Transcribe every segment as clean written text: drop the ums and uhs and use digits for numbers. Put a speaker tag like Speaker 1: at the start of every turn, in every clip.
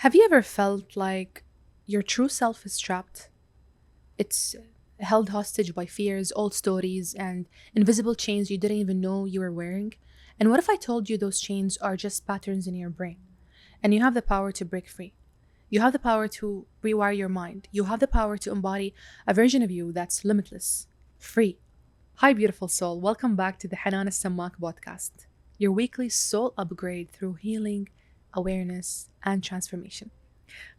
Speaker 1: Have you ever felt like your true self is trapped? It's held hostage by fears, old stories, and invisible chains you didn't even know you were wearing? And what if I told you those chains are just patterns in your brain? And you have the power to break free. You have the power to rewire your mind. You have the power to embody a version of you that's limitless, free. Hi, beautiful soul. Welcome back to the Hanan Samak podcast, your weekly soul upgrade through healing, awareness, and transformation.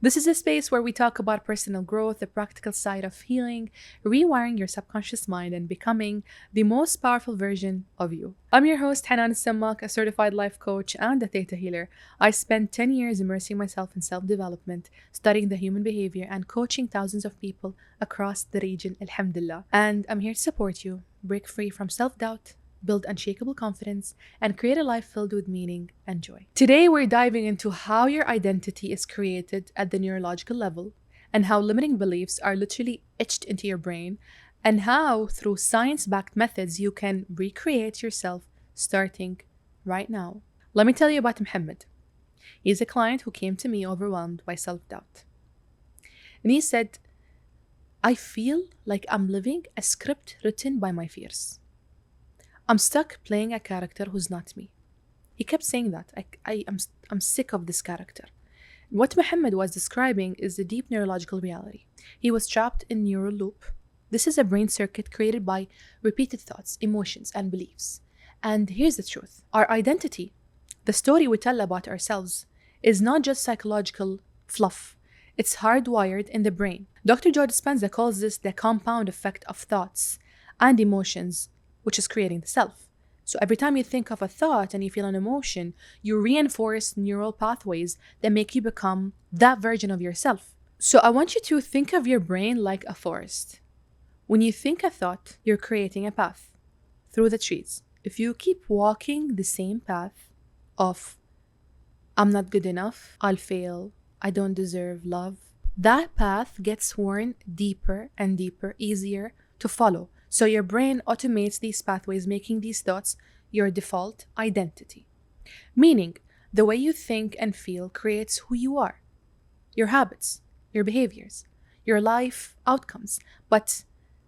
Speaker 1: This is a space where we talk about personal growth, the practical side of healing, rewiring your subconscious mind, and becoming the most powerful version of you. I'm your host, Hanan Samak, a certified life coach and a theta healer. I spent 10 years immersing myself in self development, studying the human behavior, and coaching thousands of people across the region, alhamdulillah. And I'm here to support you, break free from self doubt, build unshakable confidence, and create a life filled with meaning and joy. Today, we're diving into how your identity is created at the neurological level, and how limiting beliefs are literally etched into your brain, and how, through science backed methods, you can recreate yourself starting right now. Let me tell you about Muhammad. He's a client who came to me overwhelmed by self doubt. And he said, I feel like I'm living a script written by my fears. I'm stuck playing a character who's not me. He kept saying that. I'm sick of this character. What Muhammad was describing is the deep neurological reality. He was trapped in neural loop. This is a brain circuit created by repeated thoughts, emotions, and beliefs. And here's the truth. Our identity, the story we tell about ourselves, is not just psychological fluff. It's hardwired in the brain. Dr. Joe Dispenza calls this the compound effect of thoughts and emotions, which is creating the self. So every time you think of a thought and you feel an emotion, you reinforce neural pathways that make you become that version of yourself. So I want you to think of your brain like a forest. When you think a thought, you're creating a path through the trees. If you keep walking the same path of, I'm not good enough, I'll fail, I don't deserve love, that path gets worn deeper and deeper, easier to follow. So your brain automates these pathways, making these thoughts your default identity. Meaning, the way you think and feel creates who you are, your habits, your behaviors, your life outcomes. But,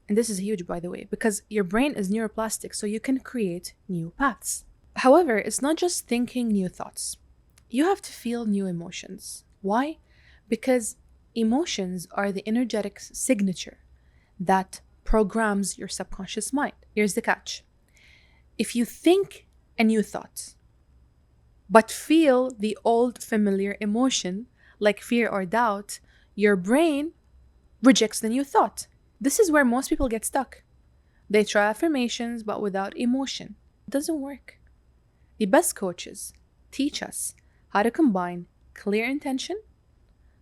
Speaker 1: and this is huge by the way, because your brain is neuroplastic, so you can create new paths. However, it's not just thinking new thoughts. You have to feel new emotions. Why? Because emotions are the energetic signature that programs your subconscious mind. Here's the catch. If you think a new thought, but feel the old familiar emotion, like fear or doubt, your brain rejects the new thought. This is where most people get stuck. They try affirmations, but without emotion. It doesn't work. The best coaches teach us how to combine clear intention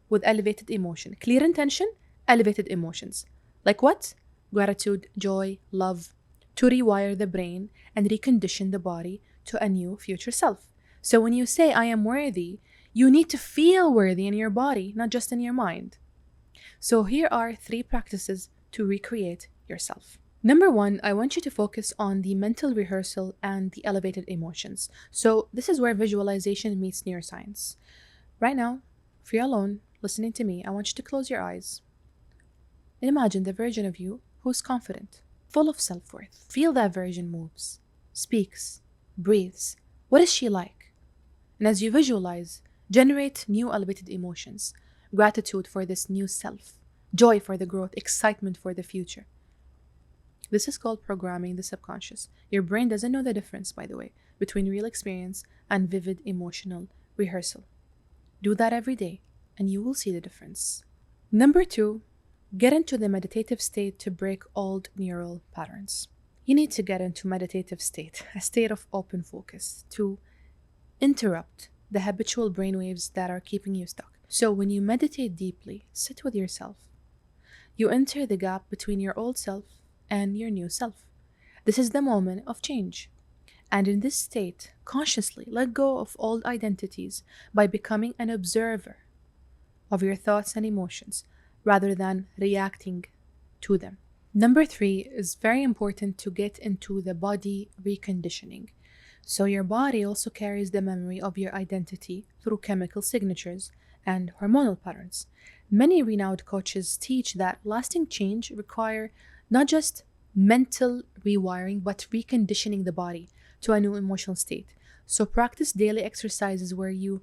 Speaker 1: with elevated emotion. Clear intention, elevated emotions. Like what? Gratitude, joy, love, to rewire the brain and recondition the body to a new future self. So when you say, I am worthy, you need to feel worthy in your body, not just in your mind. So here are 3 practices to recreate yourself. Number 1, I want you to focus on the mental rehearsal and the elevated emotions. So this is where visualization meets neuroscience. Right now, if you're alone, listening to me, I want you to close your eyes and imagine the version of you who's confident, full of self-worth. Feel that version moves, speaks, breathes. What is she like? And as you visualize, generate new elevated emotions. Gratitude for this new self, joy for the growth, excitement for the future. This is called programming the subconscious. Your brain doesn't know the difference, by the way, between real experience and vivid emotional rehearsal. Do that every day, and you will see the difference. Number 2, get into the meditative state to break old neural patterns. You need to get into meditative state, a state of open focus, to interrupt the habitual brainwaves that are keeping you stuck. So when you meditate deeply, sit with yourself. You enter the gap between your old self and your new self. This is the moment of change. And in this state, consciously let go of old identities by becoming an observer of your thoughts and emotions, rather than reacting to them. Number 3 is very important to get into the body reconditioning. So your body also carries the memory of your identity through chemical signatures and hormonal patterns. Many renowned coaches teach that lasting change require not just mental rewiring but reconditioning the body to a new emotional state. So practice daily exercises where you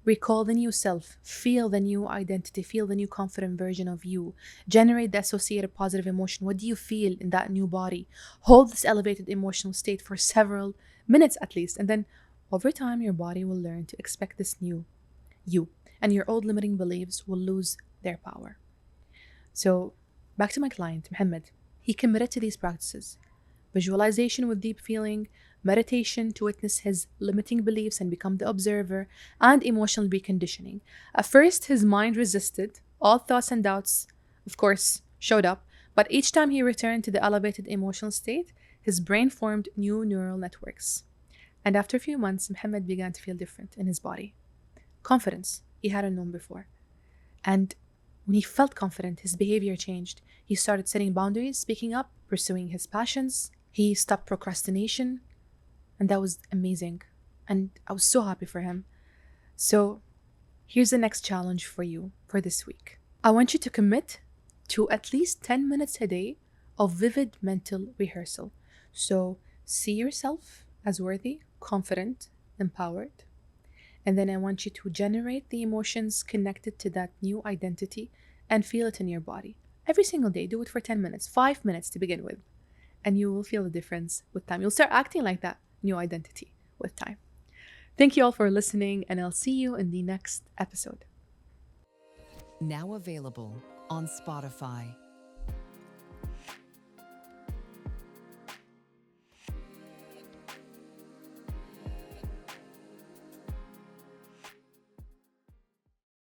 Speaker 1: recall the new self, feel the new identity, feel the new confident version of you, generate the associated positive emotion. What do you feel in that new body? Hold this elevated emotional state for several minutes at least, and then over time, your body will learn to expect this new you, and your old limiting beliefs will lose their power. So, back to my client, Mohammed. He committed to these practices: visualization with deep feeling, meditation to witness his limiting beliefs and become the observer, and emotional reconditioning. At first, his mind resisted. All thoughts and doubts, of course, showed up, but each time he returned to the elevated emotional state, his brain formed new neural networks. And after a few months, Mohammed began to feel different in his body. Confidence he hadn't known before. And when he felt confident, his behavior changed. He started setting boundaries, speaking up, pursuing his passions. He stopped procrastination, and that was amazing. And I was so happy for him. So, here's the next challenge for you for this week. I want you to commit to at least 10 minutes a day of vivid mental rehearsal. So, see yourself as worthy, confident, empowered. And then I want you to generate the emotions connected to that new identity and feel it in your body. Every single day, do it for 10 minutes, 5 minutes to begin with. And you will feel the difference with time. You'll start acting like that new identity with time. Thank you all for listening, and I'll see you in the next episode.
Speaker 2: Now available on Spotify.